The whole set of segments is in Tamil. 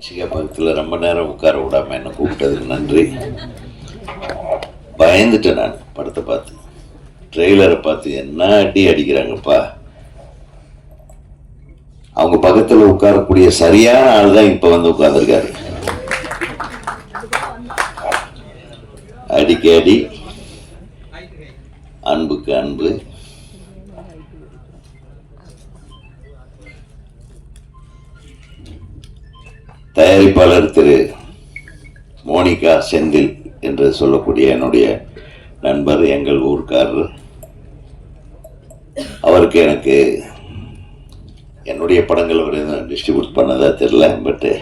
பக்கத்தில் ரொம்ப நேரம் உட்கார விடாம என்ன கூப்பிட்டதுக்கு நன்றி. பயந்துட்டேன் நான் படத்தை பார்த்து, ட்ரெய்லரை பார்த்து. என்ன அடி அடிக்கிறாங்கப்பா. அவங்க பக்கத்தில் உட்காரக்கூடிய சரியான ஆள் தான் இப்ப வந்து உட்கார்ந்துருக்காரு. அடிக்கு அடி, அன்புக்கு அன்பு. தயாரிப்பாளர் திரு மோனிகா செந்தில் என்று சொல்லக்கூடிய என்னுடைய நண்பர், எங்கள் ஊர்க்காரர். அவருக்கு எனக்கு என்னுடைய படங்கள் அவர் எதுவும் டிஸ்ட்ரிபியூட் பண்ணதா தெரியல, பட்டு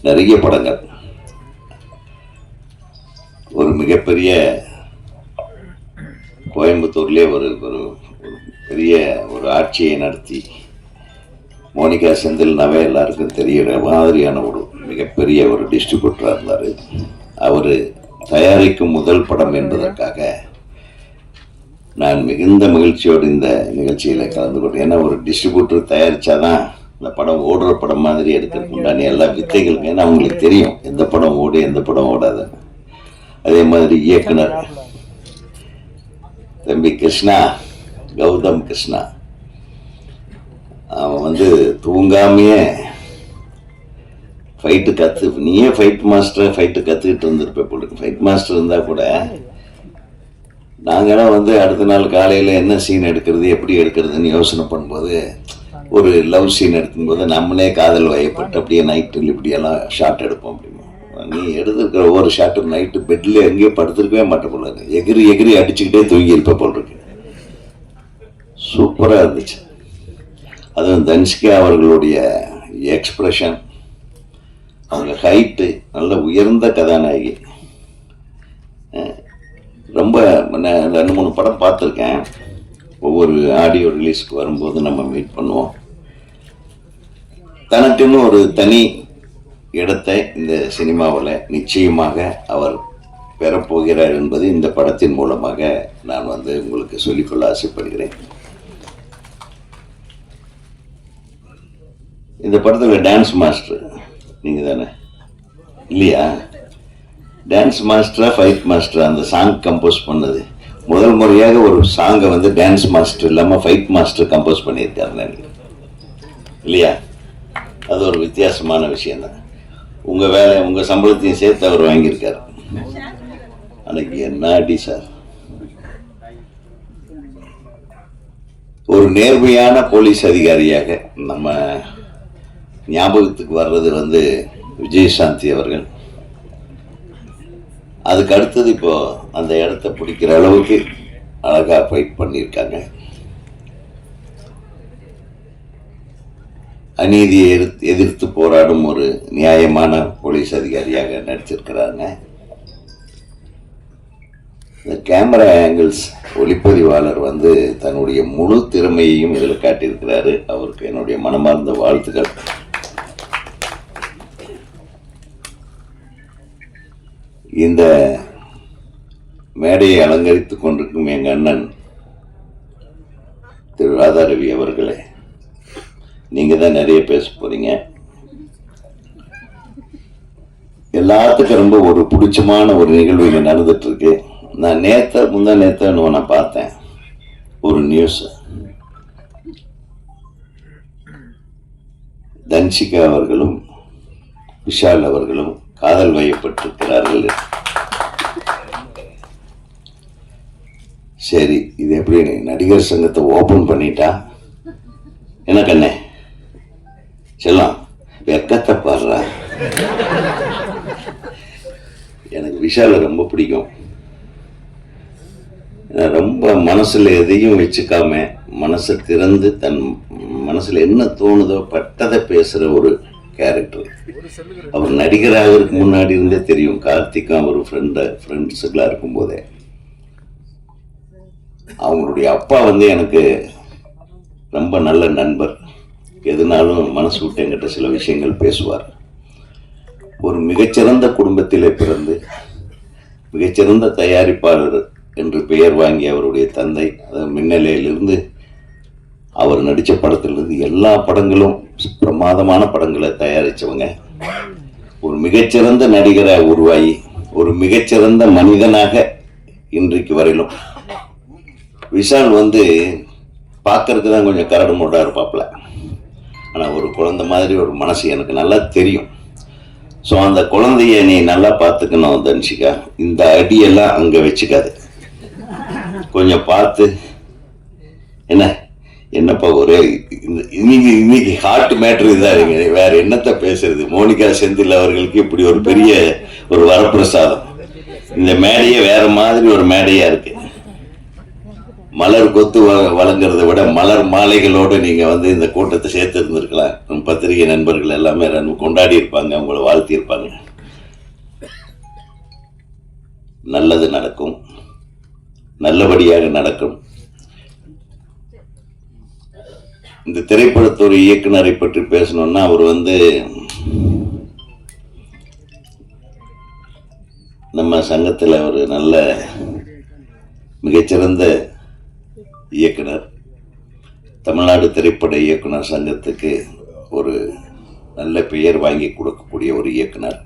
நிறைய படங்கள். ஒரு மிகப்பெரிய கோயம்புத்தூர்லேயே ஒரு பெரிய ஒரு ஆட்சியை நடத்தி, மோனிகா செந்தில்னாவே எல்லாருக்கும் தெரிகிற மாதிரியான ஒரு மிகப்பெரிய ஒரு டிஸ்ட்ரிபியூட்டராக இருந்தார். அவர் தயாரிக்கும் முதல் படம் என்பதற்காக நான் மிகுந்த மகிழ்ச்சியோடு இந்த நிகழ்ச்சியில் கலந்து கொண்டேன். ஏன்னா ஒரு டிஸ்ட்ரிபியூட்டர் தயாரித்தாதான் இந்த படம் ஓடுற படம் மாதிரி எடுக்கிறதுக்கு உண்டான எல்லா வித்தைகளுக்கும், ஏன்னா அவங்களுக்கு தெரியும் எந்த படம் ஓடு எந்த படம் ஓடாது. அதே மாதிரி இயக்குனர் தம்பி கிருஷ்ணா, கௌதம் கிருஷ்ணா, அவன் வந்து தூங்காமையே ஃபைட்டு நீயே ஃபைட் மாஸ்டர் ஃபைட்டு கற்றுக்கிட்டு இருந்திருப்ப போட்டு. ஃபைட் மாஸ்டர் இருந்தால் கூட நாங்களாம் வந்து அடுத்த நாள் காலையில் என்ன சீன் எடுக்கிறது எப்படி எடுக்கிறதுன்னு யோசனை பண்ணும்போது, ஒரு லவ் சீன் எடுக்கும்போது நம்மளே காதல் வயப்பட்டு அப்படியே நைட்டில் இப்படியெல்லாம் ஷார்ட் எடுப்போம். அப்படிமா நீ எடுத்துருக்கிற ஒவ்வொரு ஷார்ட்டும் நைட்டு பெட்டில் எங்கேயோ படுத்துருக்கவே மாட்டேன் போல இருக்கு. எகிரி எகிரி அடிச்சுக்கிட்டே தூங்கி இருப்ப போல் இருக்கு. சூப்பராக இருந்துச்சு. அதுவும் தனுஷ்கா அவர்களுடைய எக்ஸ்பிரஷன், அவங்க ஹைட்டு, நல்ல உயர்ந்த கதாநாயகி. ரொம்ப 2-3 படம் பார்த்துருக்கேன். ஒவ்வொரு ஆடியோ ரிலீஸ்க்கு வரும்போது நம்ம மீட் பண்ணுவோம். தனக்குன்னு ஒரு தனி இடத்தை இந்த சினிமாவில் நிச்சயமாக அவர் பெறப்போகிறார் என்பது இந்த படத்தின் மூலமாக நான் வந்து உங்களுக்கு சொல்லிக்கொள்ள ஆசைப்படுகிறேன். இந்த படத்தில் டான்ஸ் மாஸ்டர் நீங்கள் தானே இல்லையா? டான்ஸ் மாஸ்டரா ஃபைட் மாஸ்டரா அந்த சாங் கம்போஸ் பண்ணது? முதல் முறையாக ஒரு சாங்கை வந்து டான்ஸ் மாஸ்டர் இல்லாமல் ஃபைட் மாஸ்டர் கம்போஸ் பண்ணியிருக்காரு இல்லையா? அது ஒரு வித்தியாசமான விஷயம்தான். உங்கள் வேலை உங்கள் சம்பளத்தையும் சேர்த்து அவர் வாங்கியிருக்காரு. அன்னைக்கு என்ன அடி சார். ஒரு நேர்மையான போலீஸ் அதிகாரியாக நம்ம ஞாபகத்துக்கு வர்றது வந்து விஜயசாந்தி அவர்கள். அதுக்கு அடுத்தது இப்போ அந்த இடத்த பிடிக்கிற அளவுக்கு அழகா ஃபைட் பண்ணியிருக்காங்க. அநீதியை எதிர்த்து போராடும் ஒரு நியாயமான போலீஸ் அதிகாரியாக நடிச்சிருக்கிறாங்க. இந்த கேமரா ஆங்கிள்ஸ், ஒளிப்பதிவாளர் வந்து தன்னுடைய முழு திறமையையும் இதில் காட்டியிருக்கிறாரு. அவருக்கு என்னுடைய மனமார்ந்த வாழ்த்துக்கள். இந்த மேடையை அலங்கரித்துக் கொண்டிருக்கும் எங்கள் அண்ணன் திரு ராதாரவி அவர்களே, நீங்கள் தான் நிறைய பேச போறீங்க. எல்லாத்துக்கும் ரொம்ப ஒரு பிடிச்சமான ஒரு நிகழ்வு இங்கே நடந்துட்டு இருக்கு. நான் முந்தா நேற்று நான் பார்த்தேன் ஒரு நியூஸ். தன்ஷிகா அவர்களும் விஷால் அவர்களும் காதல் வயப்பட்டிருக்கிறார்கள். சரி, இது எப்படி நடிகர் சங்கத்தை ஓபன் பண்ணிட்டா என்ன கண்ணே செல்லாம் வெக்கத்தை பாடுறா. எனக்கு விஷால ரொம்ப பிடிக்கும். ரொம்ப மனசுல எதையும் வச்சுக்காம மனசை திறந்து தன் மனசுல என்ன தோணுதோ பட்டதை பேசுற ஒரு கேரக்டர். அவர் நடிகராக முன்னாடி இருந்தே தெரியும். கார்த்திக்கும் அவர் ஃப்ரெண்ட்ஸுக்கெல்லாம் இருக்கும் போதே அவங்களுடைய அப்பா வந்து எனக்கு ரொம்ப நல்ல நண்பர். எதுனாலும் மனசு விட்டு என்கிட்ட சில விஷயங்கள் பேசுவார். ஒரு மிகச்சிறந்த குடும்பத்திலே பிறந்து மிகச்சிறந்த தயாரிப்பாளர் என்று பெயர் வாங்கிய அவருடைய தந்தை, அதாவது மின்னலையிலிருந்து அவர் நடித்த படத்திலிருந்து எல்லா படங்களும் பிரமாதமான படங்களை தயாரித்தவங்க. ஒரு மிகச்சிறந்த நடிகரை உருவாகி ஒரு மிகச்சிறந்த மனிதனாக இன்றைக்கு வரையிலும் விஷால் வந்து பார்க்கறதுக்கு தான் கொஞ்சம் கரடு முரடா இருப்பாப்புல, ஆனால் ஒரு குழந்தை மாதிரி ஒரு மனசு எனக்கு நல்லா தெரியும். ஸோ அந்த குழந்தைய நீ நல்லா பார்த்துக்கணும் தன்ஷிகா, இந்த அடியெல்லாம் அங்கே வச்சுக்காது, கொஞ்சம் பார்த்து. என்னப்பா ஒரே இன்னைக்கு ஹார்ட் மேட்ரு இதாருங்க, வேற என்னத்த பேசுறது. மோனிகா செந்தில் அவர்களுக்கு இப்படி ஒரு பெரிய ஒரு வரப்பிரசாதம். இந்த மேடையே வேற மாதிரி ஒரு மேடையா இருக்கு. மலர் கொத்து வழங்குறத விட மலர் மாலைகளோடு நீங்க வந்து இந்த கூட்டத்தை சேர்த்து இருந்திருக்கலாம். பத்திரிகை நண்பர்கள் எல்லாமே கொண்டாடி இருப்பாங்க, உங்களை வாழ்த்தி இருப்பாங்க. நல்லது நடக்கும், நல்லபடியாக நடக்கும். இந்த திரைப்படத்துறை இயக்குனரை பற்றி பேசணும்னா அவர் வந்து நம்ம சங்கத்தில் ஒரு நல்ல மிகச்சிறந்த இயக்குனர், தமிழ்நாடு திரைப்பட இயக்குனர் சங்கத்துக்கு ஒரு நல்ல பெயர் வாங்கி கொடுக்கக்கூடிய ஒரு இயக்குனர்.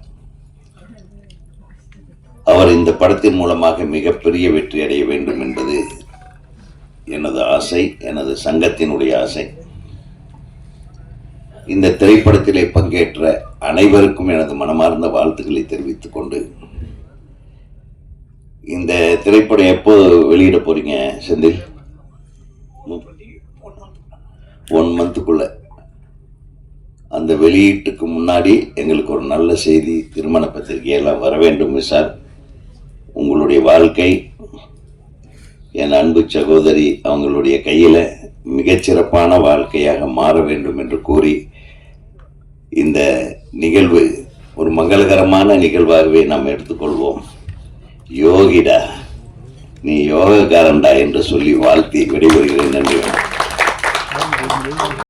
அவர் இந்த படத்தின் மூலமாக மிகப்பெரிய வெற்றி அடைய வேண்டும் என்பது எனது ஆசை, எனது சங்கத்தினுடைய ஆசை. இந்த திரைப்படத்திலே பங்கேற்ற அனைவருக்கும் எனது மனமார்ந்த வாழ்த்துக்களை தெரிவித்துக் கொண்டு, இந்த திரைப்படம் எப்போ வெளியிட போறீங்க செந்தில்? 1 மந்த்துக்குள்ள. அந்த வெளியீட்டுக்கு முன்னாடி எங்களுக்கு ஒரு நல்ல செய்தி, திருமண பத்திரிகையெல்லாம் வர வேண்டும் சார். உங்களுடைய வாழ்க்கை என் அன்பு சகோதரி அவங்களுடைய கையில் மிகச்சிறப்பான வாழ்க்கையாக மாற வேண்டும் என்று கூறி, இந்த நிகழ்வு ஒரு மங்களகரமான நிகழ்வாகவே நாம் எடுத்துக்கொள்வோம். யோகிடா, நீ யோகக்காரன்டா என்று சொல்லி வாழ்த்தி விடைபெறுகிறேன். நன்றி.